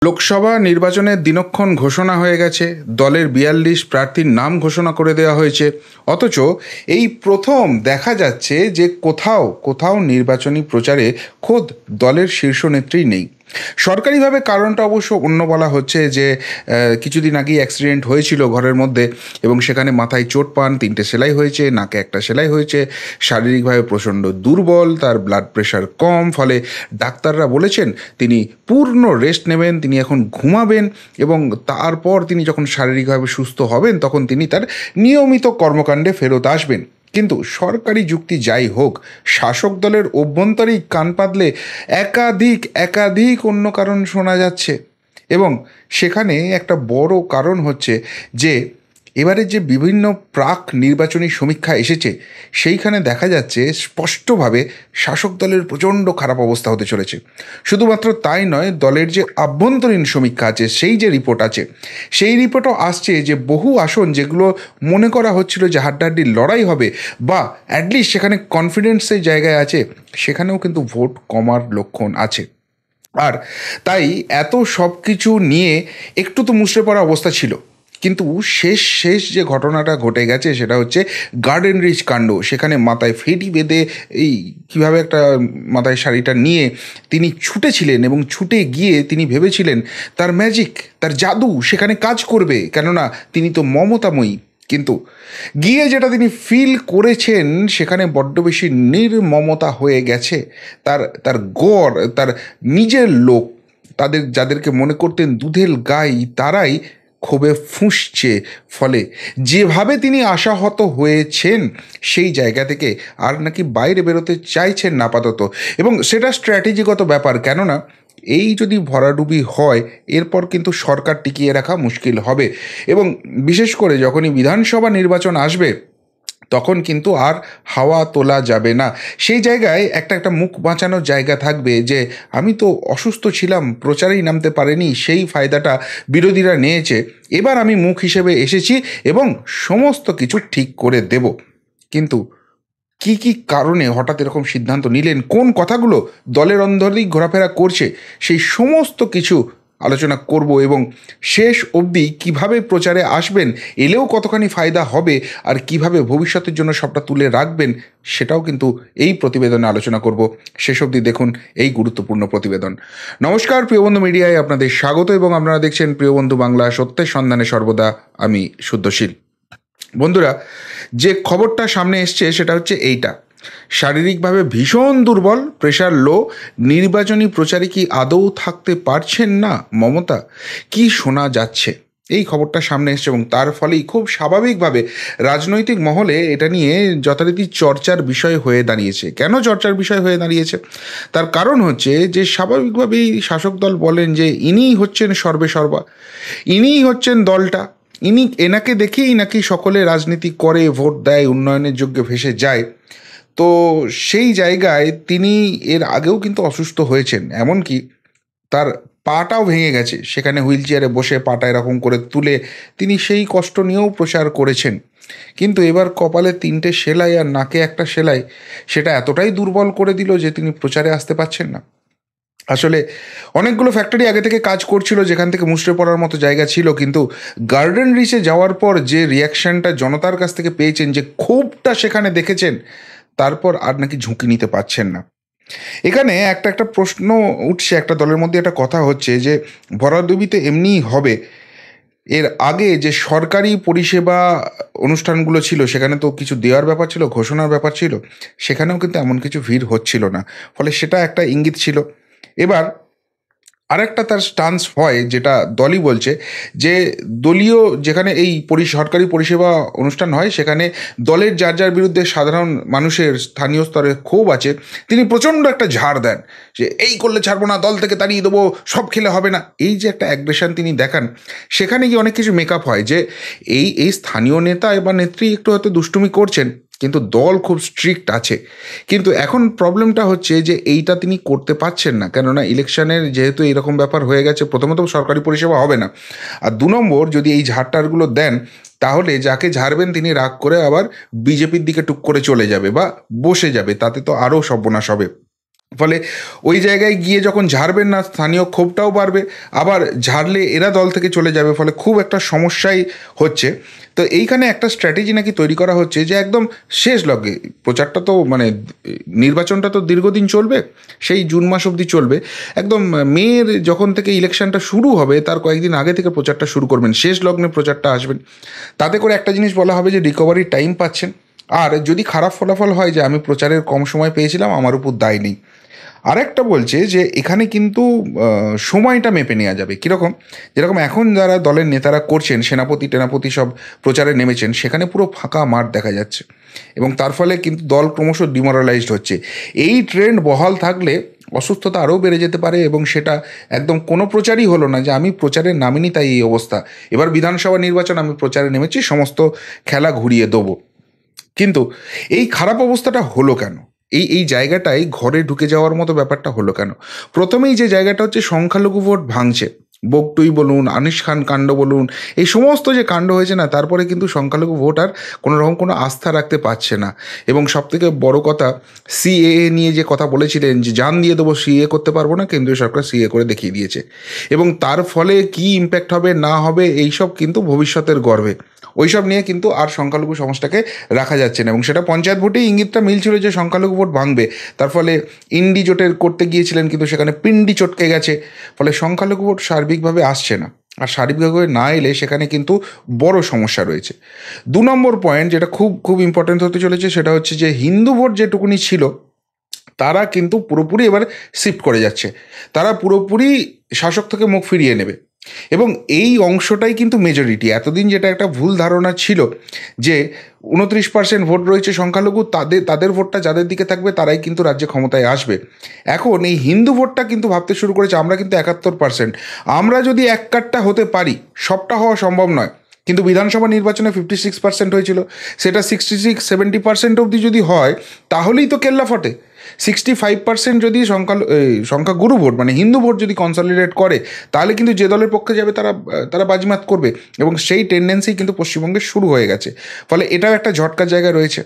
লোকসভা নির্বাচনের দিনক্ষণ ঘোষণা হয়ে গেছে, দলের ৪২ প্রার্থীর নাম ঘোষণা করে দেওয়া হয়েছে। অথচ এই প্রথম দেখা যাচ্ছে যে কোথাও কোথাও নির্বাচনী প্রচারে খোদ দলের শীর্ষ নেত্রী নেই। সরকারিভাবে কারণটা অবশ্য অন্য বলা হচ্ছে যে কিছুদিন আগেই অ্যাক্সিডেন্ট হয়েছিল ঘরের মধ্যে, এবং সেখানে মাথায় চোট পান, ৩টে সেলাই হয়েছে, নাকে একটা সেলাই হয়েছে, শারীরিকভাবে প্রচণ্ড দুর্বল, তার ব্লাড প্রেশার কম, ফলে ডাক্তাররা বলেছেন তিনি পূর্ণ রেস্ট নেবেন, তিনি এখন ঘুমাবেন, এবং তারপর তিনি যখন শারীরিকভাবে সুস্থ হবেন তখন তিনি তার নিয়মিত কর্মকাণ্ডে ফেরত আসবেন। কিন্তু সরকারি যুক্তি যাই হোক, শাসক দলের অভ্যন্তরেই কান পাতলে একাধিক একাধিক অন্য কারণ শোনা যাচ্ছে। এবং সেখানে একটা বড় কারণ হচ্ছে যে এবারে যে বিভিন্ন প্রাক নির্বাচনী সমীক্ষা এসেছে, সেইখানে দেখা যাচ্ছে স্পষ্টভাবে শাসক দলের প্রচণ্ড খারাপ অবস্থা হতে চলেছে। শুধুমাত্র তাই নয়, দলের যে আভ্যন্তরীণ সমীক্ষা আছে, সেই যে রিপোর্ট আছে, সেই রিপোর্টও আসছে যে বহু আসন যেগুলো মনে করা হচ্ছিল যে হাড্ডাহাড্ডি লড়াই হবে বা অ্যাটলিস্ট সেখানে কনফিডেন্সের জায়গায় আছে, সেখানেও কিন্তু ভোট কমার লক্ষণ আছে। আর তাই এত সব কিছু নিয়ে একটু তো মুষড়ে পড়া অবস্থা ছিল। কিন্তু শেষ শেষ যে ঘটনাটা ঘটে গেছে সেটা হচ্ছে গার্ডেন রিচ কাণ্ড। সেখানে মাথায় ফেটি বেঁধে এই কীভাবে একটা মাথায় শাড়িটা নিয়ে তিনি ছুটেছিলেন, এবং ছুটে গিয়ে তিনি ভেবেছিলেন তার ম্যাজিক, তার জাদু সেখানে কাজ করবে, কেননা তিনি তো মমতাময়ী। কিন্তু গিয়ে যেটা তিনি ফিল করেছেন সেখানে বড্ড বেশি নির্মমতা হয়ে গেছে। তার তার গড়, তার নিজের লোক, তাদের যাদেরকে মনে করতেন দুধের গাই, তারাই ক্ষোভে ফুঁসছে। ফলে যেভাবে তিনি আশাহত হয়েছেন সেই জায়গা থেকে আর নাকি বাইরে বেরোতে চাইছেন না আপাতত, এবং সেটা স্ট্র্যাটেজিগত ব্যাপার। কেননা এই যদি ভরাডুবি হয়, এরপর কিন্তু সরকার টিকিয়ে রাখা মুশকিল হবে, এবং বিশেষ করে যখনই বিধানসভা নির্বাচন আসবে তখন কিন্তু আর হাওয়া তোলা যাবে না। সেই জায়গায় একটা একটা মুখ বাঁচানোর জায়গা থাকবে যে আমি তো অসুস্থ ছিলাম, প্রচারেই নামতে পারিনি, সেই ফায়দাটা বিরোধীরা নিয়েছে, এবার আমি মুখ হিসেবে এসেছি এবং সমস্ত কিছু ঠিক করে দেব। কিন্তু কি কি কারণে হঠাৎ এরকম সিদ্ধান্ত নিলেন, কোন কথাগুলো দলের অন্দরেই ঘোরাফেরা করছে, সেই সমস্ত কিছু আলোচনা করব। এবং শেষ অবধি কিভাবে প্রচারে আসবেন, এলেও কতখানি ফায়দা হবে, আর কিভাবে ভবিষ্যতের জন্য সবটা তুলে রাখবেন, সেটাও কিন্তু এই প্রতিবেদনে আলোচনা করব। শেষ অবধি দেখুন এই গুরুত্বপূর্ণ প্রতিবেদন। নমস্কার, প্রিয়বন্ধু মিডিয়ায় আপনাদের স্বাগত, এবং আপনারা দেখছেন প্রিয়বন্ধু বাংলা, সত্যের সন্ধানে সর্বদা আমি শুদ্ধশীল। বন্ধুরা, যে খবরটা সামনে এসছে সেটা হচ্ছে এইটা: শারীরিকভাবে ভীষণ দুর্বল, প্রেশার লো, নির্বাচনী প্রচারে কি আদৌ থাকতে পারছেন না মমতা, কি শোনা যাচ্ছে, এই খবরটা সামনে এসছে। এবং তার ফলেই খুব স্বাভাবিকভাবে রাজনৈতিক মহলে এটা নিয়ে যথারীতি চর্চার বিষয় হয়ে দাঁড়িয়েছে। কেন চর্চার বিষয় হয়ে দাঁড়িয়েছে? তার কারণ হচ্ছে যে স্বাভাবিকভাবেই শাসক দল বলেন যে ইনিই হচ্ছেন সর্বে সর্বা, ইনিই হচ্ছেন দলটা, এনাকে দেখেই নাকি সকলে রাজনীতি করে, ভোট দেয়, উন্নয়নের যোগ্যে ভেসে যায়। তো সেই জায়গায় তিনি এর আগেও কিন্তু অসুস্থ হয়েছেন, এমনকি তার পাটাও ভেঙে গেছে, সেখানে হুইল চেয়ারে বসে পাটা এরকম করে তুলে তিনি সেই কষ্ট নিয়েও প্রচার করেছেন। কিন্তু এবার কপালে ৩টে সেলাই আর নাকে একটা সেলাই, সেটা এতটাই দুর্বল করে দিল যে তিনি প্রচারে আসতে পারছেন না। আসলে অনেকগুলো ফ্যাক্টরি আগে থেকে কাজ করছিল যেখান থেকে মুষড়ে পড়ার মতো জায়গা ছিল, কিন্তু গার্ডেন রিচে যাওয়ার পর যে রিয়াকশানটা জনতার কাছ থেকে পেয়েছেন, যে ক্ষোভটা সেখানে দেখেছেন, তারপর আর নাকি ঝুঁকি নিতে পারছেন না। এখানে একটা একটা প্রশ্ন উঠছে, একটা দলের মধ্যে একটা কথা হচ্ছে যে ভরাডুবিতে এমনিই হবে। এর আগে যে সরকারি পরিষেবা অনুষ্ঠানগুলো ছিল সেখানে তো কিছু দেওয়ার ব্যাপার ছিল, ঘোষণার ব্যাপার ছিল, সেখানেও কিন্তু এমন কিছু ভিড় হচ্ছিল না, ফলে সেটা একটা ইঙ্গিত ছিল। এবার আরেকটা তার স্টান্স হয়, যেটা দলই বলছে যে দলীয় যেখানে এই সরকারি পরিষেবা অনুষ্ঠান হয় সেখানে দলের যার যার বিরুদ্ধে সাধারণ মানুষের স্থানীয় স্তরে ক্ষোভ আছে, তিনি প্রচণ্ড একটা ঝাড় দেন যে এই করলে ছাড়বো না, দল থেকে তাড়িয়ে দেবো, সব খেলে হবে না, এই যে একটা অ্যাগ্রেশন তিনি দেখান, সেখানে গিয়ে অনেক কিছু মেকআপ হয় যে এই স্থানীয় নেতা বা নেত্রী একটু হয়তো দুষ্টুমি করছেন, কিন্তু দল খুব স্ট্রিক্ট আছে। কিন্তু এখন প্রবলেমটা হচ্ছে যে এইটা তিনি করতে পারছেন না, কেননা ইলেকশনের যেহেতু এরকম ব্যাপার হয়ে গেছে, প্রথমত সরকারি পরিষেবা হবে না, আর ২ নম্বর যদি এই ঝাড়টারগুলো দেন তাহলে যাকে ঝাড়বেন তিনি রাগ করে আবার বিজেপির দিকে টুক করে চলে যাবে বা বসে যাবে, তাতে তো আরও সর্বনাশ হবে। ফলে ওই জায়গায় গিয়ে যখন ঝাড়বেন না, স্থানীয় ক্ষোভটাও বাড়বে, আবার ঝাড়লে এরা দল থেকে চলে যাবে, ফলে খুব একটা সমস্যাই হচ্ছে। তো এইখানে একটা স্ট্র্যাটেজি নাকি তৈরি করা হচ্ছে যে একদম শেষ লগ্নে, প্রচারটা তো মানে নির্বাচনটা তো দীর্ঘদিন চলবে, সেই জুন মাস অবধি চলবে, একদম মেয়ের যখন থেকে ইলেকশনটা শুরু হবে তার কয়েকদিন আগে থেকে প্রচারটা শুরু করবেন, শেষ লগ্নে প্রচারটা আসবেন। তাতে করে একটা জিনিস বলা হবে যে রিকভারির টাইম পাচ্ছেন, আর যদি খারাপ ফলাফল হয় যে আমি প্রচারের কম সময় পেয়েছিলাম, আমার উপর দায় নেই। আরেকটা বলছে যে এখানে কিন্তু সময়টা মেপে নেওয়া যাবে কীরকম, যেরকম এখন যারা দলের নেতারা করছেন, সেনাপতি টেনাপতি সব প্রচারে নেমেছেন, সেখানে পুরো ফাঁকা মাঠ দেখা যাচ্ছে এবং তার ফলে কিন্তু দল ক্রমশ ডিমোরালাইজড হচ্ছে। এই ট্রেন্ড বহাল থাকলে অসুস্থতা আরও বেড়ে যেতে পারে এবং সেটা একদম কোনো প্রচারই হলো না যে আমি প্রচারে নামিনি তাই এই অবস্থা, এবার বিধানসভা নির্বাচন আমি প্রচারে নেমেছি, সমস্ত খেলা ঘুরিয়ে দেবো। কিন্তু এই খারাপ অবস্থাটা হলো কেন, এই জায়গাটায় ঘরে ঢুকে যাওয়ার মতো ব্যাপারটা হলো কেন? প্রথমেই যে জায়গাটা হচ্ছে সংখ্যালঘু ভোট ভাঙছে, বগটুই বলুন, আনিস খান কাণ্ড বলুন, এই সমস্ত যে কাণ্ড হয়েছে না, তারপরে কিন্তু সংখ্যালঘু ভোট আর কোনো রকম কোনো আস্থা রাখতে পারছে না। এবং সবথেকে বড় কথা, সিএএ নিয়ে যে কথা বলেছিলেন যে জান দিয়ে দেবো, সিএ করতে পারবো না, কেন্দ্রীয় সরকার সিএ করে দেখিয়ে দিয়েছে। এবং তার ফলে কি ইম্প্যাক্ট হবে না হবে এইসব কিন্তু ভবিষ্যতের গর্বে, ওইসব নিয়ে কিন্তু আর সংখ্যালঘু সমাজটাকে রাখা যাচ্ছে না। এবং সেটা পঞ্চায়েত ভোটেই ইঙ্গিতটা মিলছিল যে সংখ্যালঘু ভোট ভাঙবে, তার ফলে ইন্ডি জোটের করতে গিয়েছিলেন কিন্তু সেখানে পিন্ডি চটকে গেছে, ফলে সংখ্যালঘু ভোট সার্বিকভাবে আসছে না। আর সার্বিকভাবে না এলে সেখানে কিন্তু বড় সমস্যা রয়েছে। 2 নম্বর পয়েন্ট যেটা খুব খুব ইম্পর্টেন্ট হতে চলেছে, সেটা হচ্ছে যে হিন্দু ভোট যেটুকুনি ছিল তারা কিন্তু পুরোপুরি এবার শিফট করে যাচ্ছে, তারা পুরোপুরি শাসক থেকে মুখ ফিরিয়ে নেবে। এবং এই অংশটাই কিন্তু মেজরিটি। এতদিন যেটা একটা ভুল ধারণা ছিল যে 29% ভোট রয়েছে সংখ্যালঘু, তাদের ভোটটা যাদের দিকে থাকবে তারাই কিন্তু রাজ্যে ক্ষমতায় আসবে। এখন এই হিন্দু ভোটটা কিন্তু ভাবতে শুরু করেছে আমরা কিন্তু 71%, আমরা যদি এক কাট্টা হতে পারি, সবটা হওয়া সম্ভব নয়, কিন্তু বিধানসভা নির্বাচনে 56% হয়েছিল, সেটা 66-70% অবধি যদি হয় তাহলেই তো কেল্লা ফটে। 65% যদি সংখ্যাগুরু ভোট মানে হিন্দু ভোট যদি কনসলিডেট করে, তাহলে কিন্তু যে দলের পক্ষে যাবে তারা বাজিমাত করবে, এবং সেই টেন্ডেন্সি কিন্তু পশ্চিমবঙ্গে শুরু হয়ে গেছে। ফলে এটাও একটা ঝটকার জায়গা রয়েছে।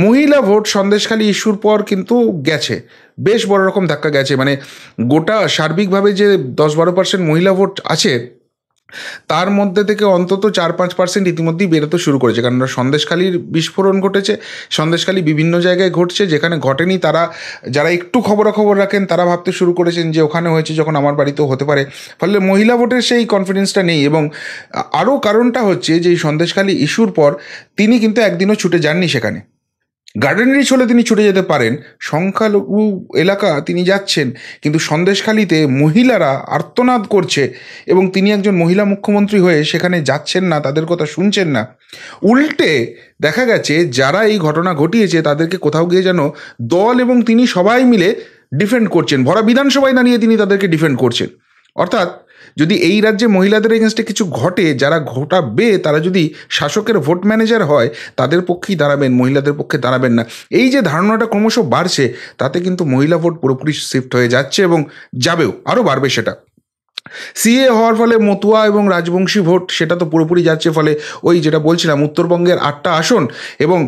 মহিলা ভোট সন্দেশখালী ইস্যুর পর কিন্তু গেছে, বেশ বড় রকম ধাক্কা গেছে, মানে গোটা সার্বিকভাবে যে 10-12% মহিলা ভোট আছে তার মধ্যে থেকে অন্তত 4-5% ইতিমধ্যেই বেরোতে শুরু করেছে, কারণ সন্দেশখালীর বিস্ফোরণ ঘটেছে, সন্দেশখালী বিভিন্ন জায়গায় ঘটছে, যেখানে ঘটেনি তারা, যারা একটু খবরাখবর রাখেন তারা ভাবতে শুরু করেছেন যে ওখানে হয়েছে যখন আমার বাড়িতেও হতে পারে। ফলে মহিলা ভোটের সেই কনফিডেন্সটা নেই। এবং আরও কারণটা হচ্ছে যে এই সন্দেশখালী ইস্যুর পর তিনি কিন্তু একদিনও ছুটে যাননি সেখানে, গার্ডেন রিচ হলে তিনি ছুটে যেতে পারেন, সংখ্যালঘু এলাকা তিনি যাচ্ছেন, কিন্তু সন্দেশখালীতে মহিলারা আর্তনাদ করছে এবং তিনি একজন মহিলা মুখ্যমন্ত্রী হয়ে সেখানে যাচ্ছেন না, তাদের কথা শুনছেন না। উল্টে দেখা গেছে যারা এই ঘটনা ঘটিয়েছে তাদেরকে কোথাও গিয়ে যেন দল এবং তিনি সবাই মিলে ডিফেন্ড করছেন, ভরা বিধানসভায় দাঁড়িয়ে তিনি তাদেরকে ডিফেন্ড করছেন। অর্থাৎ যদি এই রাজ্যে মহিলাদের এগেনস্টে কিছু ঘটে, যারা ঘটাবে তারা যদি শাসকের ভোট ম্যানেজার হয়, তাদের পক্ষেই দাঁড়াবেন, মহিলাদের পক্ষে দাঁড়াবেন না। এই যে ধারণাটা ক্রমশ বাড়ছে, তাতে কিন্তু মহিলা ভোট পুরোপুরি শিফট হয়ে যাচ্ছে এবং যাবেও, আরও বাড়বে সেটা। সিএ হওয়ার ফলে মতুয়া এবং রাজবংশী ভোট সেটা তো পুরোপুরি যাচ্ছে, ফলে ওই যেটা বলছিলাম উত্তরবঙ্গের 8টা আসন এবং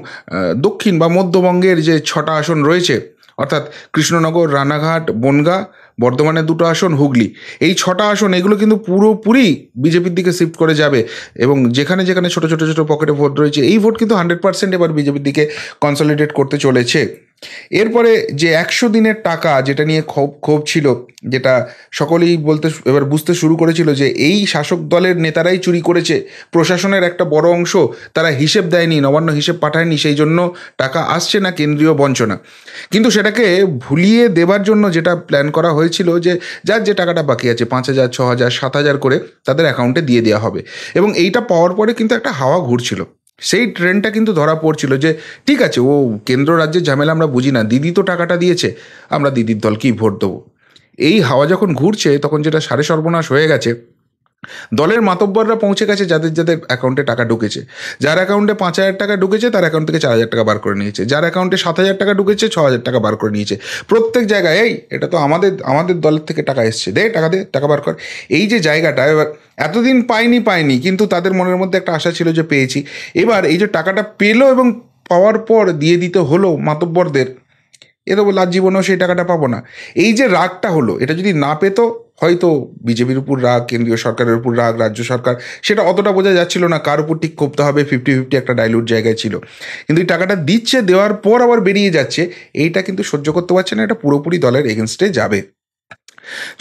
দক্ষিণ বা মধ্যবঙ্গের যে 6টা আসন রয়েছে, অর্থাৎ কৃষ্ণনগর, রানাঘাট, বনগাঁ, বর্ধমানের 2টো আসন, হুগলি, এই 6টা আসন এগুলো কিন্তু পুরোপুরি বিজেপির দিকে শিফট করে যাবে। এবং যেখানে যেখানে ছোটো ছোটো ছোটো পকেটে ভোট রয়েছে, এই ভোট কিন্তু 100% এবার বিজেপির দিকে কনসলিডেট করতে চলেছে। এরপরে যে 100 দিনের টাকা যেটা নিয়ে ক্ষোভ ছিল, যেটা সকলেই এবার বুঝতে শুরু করেছিল যে এই শাসক দলের নেতারাই চুরি করেছে, প্রশাসনের একটা বড় অংশ তারা হিসেব দেয়নি, নবান্ন হিসেব পাঠায়নি, সেই জন্য টাকা আসছে না, কেন্দ্রীয় বঞ্চনা। কিন্তু সেটাকে ভুলিয়ে দেবার জন্য যেটা প্ল্যান করা হয়েছিল যে যার যে টাকাটা বাকি আছে 5,000, 6,000, 7,000 করে তাদের অ্যাকাউন্টে দিয়ে দেওয়া হবে, এবং এইটা পাওয়ার পরে কিন্তু একটা হাওয়া ঘুরছিল, সেই ট্রেনটা কিন্তু ধরা পড়ছিল যে ঠিক আছে, ও কেন্দ্র রাজ্যের ঝামেলা আমরা বুঝি না, দিদি তো টাকাটা দিয়েছে, আমরা দিদির দলকেই ভোট দেবো। এই হাওয়া যখন ঘুরছে তখন যেটা সাড়ে সর্বনাশ হয়ে গেছে, দলের মাতব্বররা পৌঁছে গেছে যাদের যাদের অ্যাকাউন্টে টাকা ঢুকেছে, যার অ্যাকাউন্টে 5,000 টাকা ঢুকেছে তার অ্যাকাউন্ট থেকে 4,000 টাকা বার করে নিয়েছে, যার অ্যাকাউন্টে 7,000 টাকা ঢুকেছে 6,000 টাকা বার করে নিয়েছে, প্রত্যেক জায়গায় এই এটা তো আমাদের দলের থেকে টাকা এসছে, দে টাকা বার কর। এই যে জায়গাটা এবার এতদিন পাইনি, কিন্তু তাদের মনের মধ্যে একটা আশা ছিল যে পেয়েছি, এবার এই যে টাকাটা পেলো এবং পাওয়ার পর দিয়ে দিতে হলো মাতব্বরদের, এ তো বলল আজ জীবনেও সেই টাকাটা পাবো না। এই যে রাগটা হলো, এটা যদি না পেতো, হয়তো বিজেপির উপর রাগ, কেন্দ্রীয় সরকারের উপর রাগ, রাজ্য সরকার, সেটা অতটা বোঝা যাচ্ছিল না কার উপর ঠিক ক্ষোভতে হবে, 50-50 একটা ডাইলুট জায়গায় ছিল। কিন্তু এই টাকাটা দিচ্ছে, দেওয়ার পর আবার বেরিয়ে যাচ্ছে, এইটা কিন্তু সহ্য করতে পারছে না, এটা পুরোপুরি দলের এগেনস্টে যাবে।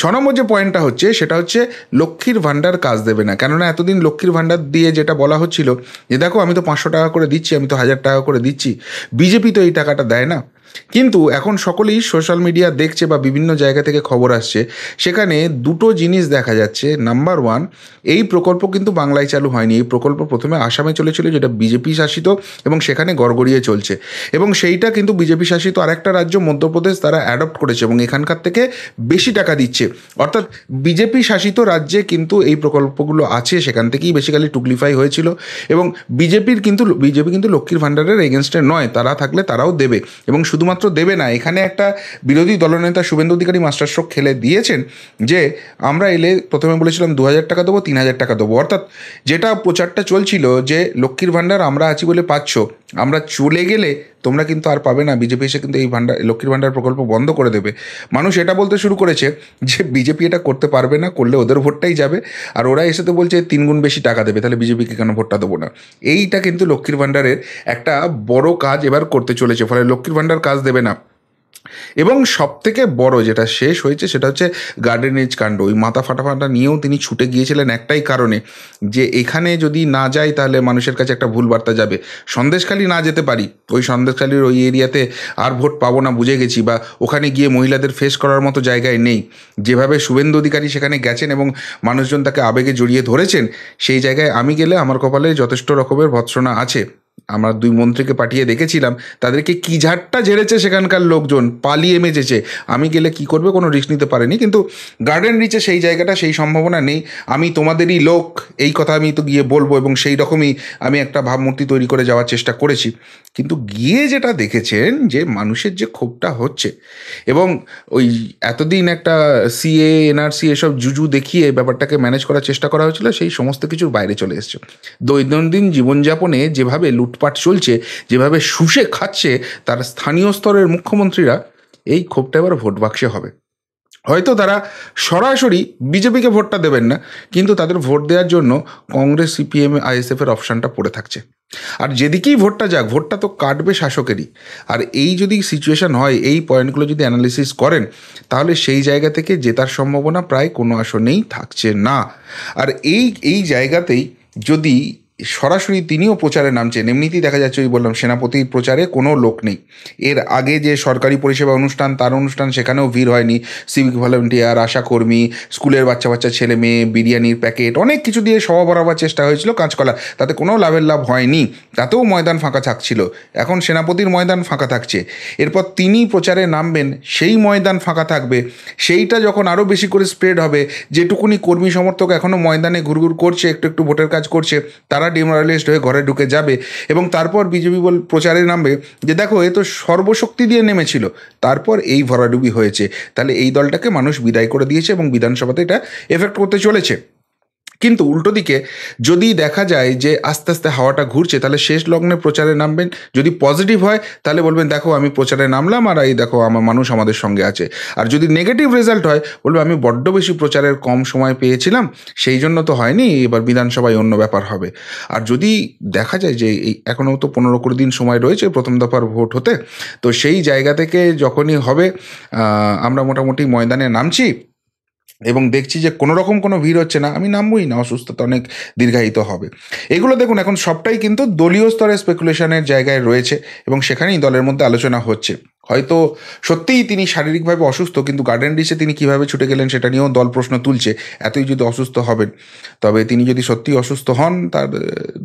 6 নম্বর যে পয়েন্টটা হচ্ছে সেটা হচ্ছে লক্ষ্মীর ভাণ্ডার কাজ দেবে না। কেননা এতদিন লক্ষ্মীর ভাণ্ডার দিয়ে যেটা বলা হচ্ছিল যে দেখো আমি তো 500 টাকা করে দিচ্ছি, আমি তো 1000 টাকা করে দিচ্ছি, বিজেপি তো এই টাকাটা দেয় না। কিন্তু এখন সকলেই সোশ্যাল মিডিয়া দেখছে বা বিভিন্ন জায়গা থেকে খবর আসছে, সেখানে দুটো জিনিস দেখা যাচ্ছে। নাম্বার ওয়ান, এই প্রকল্প কিন্তু বাংলায় চালু হয়নি। এই প্রকল্প প্রথমে আসামে চলেছিল, যেটা বিজেপি শাসিত, এবং সেখানে গড়গড়িয়ে চলছে। এবং সেইটা কিন্তু বিজেপি শাসিত আরেকটা রাজ্য মধ্যপ্রদেশ তারা অ্যাডপ্ট করেছে এবং এখানকার থেকে বেশি টাকা দিচ্ছে। অর্থাৎ বিজেপি শাসিত রাজ্যে কিন্তু এই প্রকল্পগুলো আছে, সেখান থেকেই বেসিক্যালি টুকলিফাই হয়েছিল। এবং বিজেপি কিন্তু লক্ষ্মীর ভাণ্ডারের এগেনস্টে নয়, তারা থাকলে তারাও দেবে। এবং শুধুমাত্র দেবে না, এখানে একটা বিরোধী দলনেতা শুভেন্দু অধিকারী মাস্টার স্ট্রোক খেলে দিয়েছেন যে আমরা এলে প্রথমে বলেছিলাম 2000 টাকা দেবো, 3000 টাকা দেবো। অর্থাৎ যেটা প্রচারটা চলছিল যে লক্ষ্মীর ভাণ্ডার আমরা আছি বলে পাচ্ছ, আমরা চলে গেলে তোমরা কিন্তু আর পাবে না, বিজেপি এসে কিন্তু এই লক্ষ্মীর ভাণ্ডার প্রকল্প বন্ধ করে দেবে। মানুষ এটা বলতে শুরু করেছে যে বিজেপি এটা করতে পারবে না, করলে ওদের ভোটটাই যাবে, আর ওরা এসে তো বলছে 3 গুণ বেশি টাকা দেবে, তাহলে বিজেপিকে কেন ভোটটা দেবো না। এইটা কিন্তু লক্ষ্মীর ভাণ্ডারের একটা বড় কাজ এবার করতে চলেছে, ফলে লক্ষ্মীর ভাণ্ডার কাজ দেবে না। এবং সবথেকে বড় যেটা শেষ হয়েছে সেটা হচ্ছে গার্ডেনেজ কাণ্ড। ওই মাথা ফাটাফাটা নিয়েও তিনি ছুটে গিয়েছিলেন একটাই কারণে, যে এখানে যদি না যাই তাহলে মানুষের কাছে একটা ভুল বার্তা যাবে। সন্দেশখালি না যেতে পারি, ওই সন্দেশখালির ওই এরিয়াতে আর ভোট পাবো না বুঝে গেছি, বা ওখানে গিয়ে মহিলাদের ফেস করার মতো জায়গায় নেই। যেভাবে শুভেন্দু অধিকারী সেখানে গেছেন এবং মানুষজন তাকে আবেগে জড়িয়ে ধরেছেন, সেই জায়গায় আমি গেলে আমার কপালে যথেষ্ট রকমের ভৎসনা আছে। আমরা 2 মন্ত্রীকে পাঠিয়ে দেখেছিলাম, তাদেরকে কি ঝাড়টা ঝেড়েছে সেখানকার লোকজন, পালিয়ে মেজেছে। আমি গেলে কি করবে, কোনো রিস্ক নিতে পারেনি। কিন্তু গার্ডেন রিচে সেই জায়গাটা, সেই সম্ভাবনা নেই। আমি তোমাদেরই লোক, এই কথা আমি তো গিয়ে বলবো, এবং সেই রকমই আমি একটা ভাবমূর্তি তৈরি করে যাওয়ার চেষ্টা করেছি। কিন্তু গিয়ে যেটা দেখেছেন যে মানুষের যে ক্ষোভটা হচ্ছে, এবং ওই এতদিন একটা সিএ এনআরসি এসব জুজু দেখিয়ে ব্যাপারটাকে ম্যানেজ করার চেষ্টা করা হয়েছিল, সেই সমস্ত কিছুর বাইরে চলে এসছে। দৈনন্দিন জীবনযাপনে যেভাবে লুটপাট চলছে, যেভাবে শুষে খাচ্ছে তার স্থানীয় স্তরের মুখ্যমন্ত্রীরা, এই ক্ষোভটা এবার ভোট বাক্সে হবে। হয়তো তারা সরাসরি বিজেপিকে ভোটটা দেবেন না, কিন্তু তাদের ভোট দেওয়ার জন্য কংগ্রেস, সিপিএম, আইএসএফের অপশানটা পড়ে থাকছে। আর যেদিকেই ভোটটা যাক, ভোটটা তো কাটবে শাসকেরই। আর এই যদি সিচুয়েশন হয়, এই পয়েন্টগুলো যদি অ্যানালিসিস করেন, তাহলে সেই জায়গা থেকে জেতার সম্ভাবনা প্রায় কোনো আসনেই থাকছে না। আর এই জায়গাতেই যদি সরাসরি তিনিও প্রচারে নামছেন, এমনিতেই দেখা যাচ্ছে, ওই বললাম সেনাপতির প্রচারে কোনো লোক নেই। এর আগে যে সরকারি পরিষেবা অনুষ্ঠান, তার অনুষ্ঠান, সেখানেও ভিড় হয়নি। সিভিক ভলেন্টিয়ার, আশাকর্মী, স্কুলের বাচ্চা বাচ্চা ছেলে মেয়ে, বিরিয়ানির প্যাকেট, অনেক কিছু দিয়ে সভা বাড়াবার চেষ্টা হয়েছিল, কাঁচকলা, তাতে কোনো লাভ হয়নি, তাতেও ময়দান ফাঁকা থাকছিল। এখন সেনাপতির ময়দান ফাঁকা থাকছে, এরপর তিনি প্রচারে নামবেন, সেই ময়দান ফাঁকা থাকবে। সেইটা যখন আরও বেশি করে স্প্রেড হবে, যেটুকুনি কর্মী সমর্থক এখনও ময়দানে ঘুরঘুর করছে, একটু একটু ভোটের কাজ করছে, তারা ডিমোরালাইজড হয়ে ঘরে ঢুকে যাবে। এবং তারপর বিজেপি প্রচারে নামবে যে দেখো এ তো সর্বশক্তি দিয়ে নেমেছিল, তারপর এই ভরাডুবি হয়েছে। তাহলে এই দলটাকে মানুষ বিদায় করে দিয়েছে এবং বিধানসভাতে এটা এফেক্ট করতে চলেছে। কিন্তু উল্টো দিকে যদি দেখা যায় যে আস্তে আস্তে হাওয়াটা ঘুরছে, তাহলে শেষ লগ্নে প্রচারে নামবেন। যদি পজিটিভ হয় তাহলে বলবেন দেখো আমি প্রচারে নামলাম, আর এই দেখো আমার মানুষ আমাদের সঙ্গে আছে। আর যদি নেগেটিভ রেজাল্ট হয়, বলবে আমি বড্ড বেশি প্রচারের কম সময় পেয়েছিলাম, সেই জন্য তো হয়নি, এবার বিধানসভায় অন্য ব্যাপার হবে। আর যদি দেখা যায় যে এই এখনও তো 15-20 দিন সময় রয়েছে প্রথম দফার ভোট হতে, তো সেই জায়গা থেকে যখনই হবে আমরা মোটামুটি ময়দানে নামছি এবং দেখছি যে কোনো রকম কোনো ভিড় হচ্ছে না, আমি নামবই না, অসুস্থতা অনেক দীর্ঘায়িত হবে। এগুলো দেখুন এখন সবটাই কিন্তু দলীয় স্তরে স্পেকুলেশনের জায়গায় রয়েছে, এবং সেখানেই দলের মধ্যে আলোচনা হচ্ছে। হয়তো সত্যিই তিনি শারীরিকভাবে অসুস্থ, কিন্তু গার্ডেন রিচে তিনি কীভাবে ছুটে গেলেন সেটা নিয়েও দল প্রশ্ন তুলছে। এতই যদি অসুস্থ হবেন, তবে তিনি যদি সত্যিই অসুস্থ হন, তার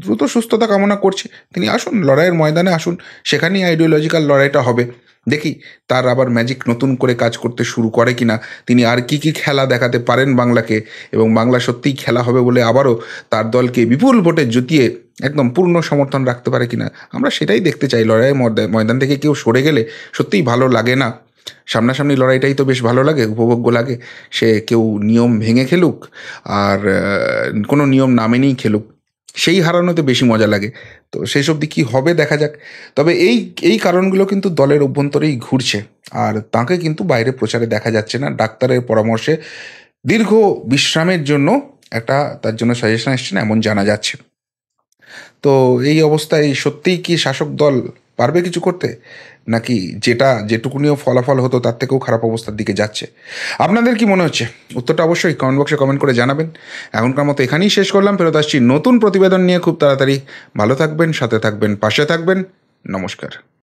দ্রুত সুস্থতা কামনা করছে। তিনি আসুন, লড়াইয়ের ময়দানে আসুন, সেখানেই আইডিওলজিক্যাল লড়াইটা হবে। দেখি তার আবার ম্যাজিক নতুন করে কাজ করতে শুরু করে কিনা, তিনি আর কি কি খেলা দেখাতে পারেন বাংলাকে, এবং বাংলা সত্যিই খেলা হবে বলে আবারও তার দলকে বিপুল ভোটে জিতিয়ে একদম পূর্ণ সমর্থন রাখতে পারে কিনা, আমরা সেটাই দেখতে চাই। লড়াইয়ের ময়দান থেকে কেউ সরে গেলে সত্যিই ভালো লাগে না। সামনাসামনি লড়াইটাই তো বেশ ভালো লাগে, উপভোগ্য লাগে। সে কেউ নিয়ম ভেঙে খেলুক আর কোনো নিয়ম না মেনেই খেলুক, সেই হারানোতে বেশি মজা লাগে। তো শেষ অবধি কী হবে দেখা যাক। তবে এই কারণগুলো কিন্তু দলের অভ্যন্তরেই ঘুরছে। আর তাঁকে কিন্তু বাইরে প্রচারে দেখা যাচ্ছে না। ডাক্তারের পরামর্শে দীর্ঘ বিশ্রামের জন্য একটা তার জন্য সাজেশন এসছে না, এমন জানা যাচ্ছে। তো এই অবস্থায় সত্যিই কি শাসক দল পারবে কিছু করতে? নাকি যেটুকুনিও ফলাফল হতো তার থেকেও খারাপ অবস্থার দিকে যাচ্ছে? আপনাদের কি মনে হচ্ছে? উত্তরটা অবশ্যই কমেন্ট বক্সে কমেন্ট করে জানাবেন। এখনকার মতো এখানেই শেষ করলাম। ফেরত আসছি নতুন প্রতিবেদন নিয়ে খুব তাড়াতাড়ি। ভালো থাকবেন, সাথে থাকবেন, পাশে থাকবেন। নমস্কার।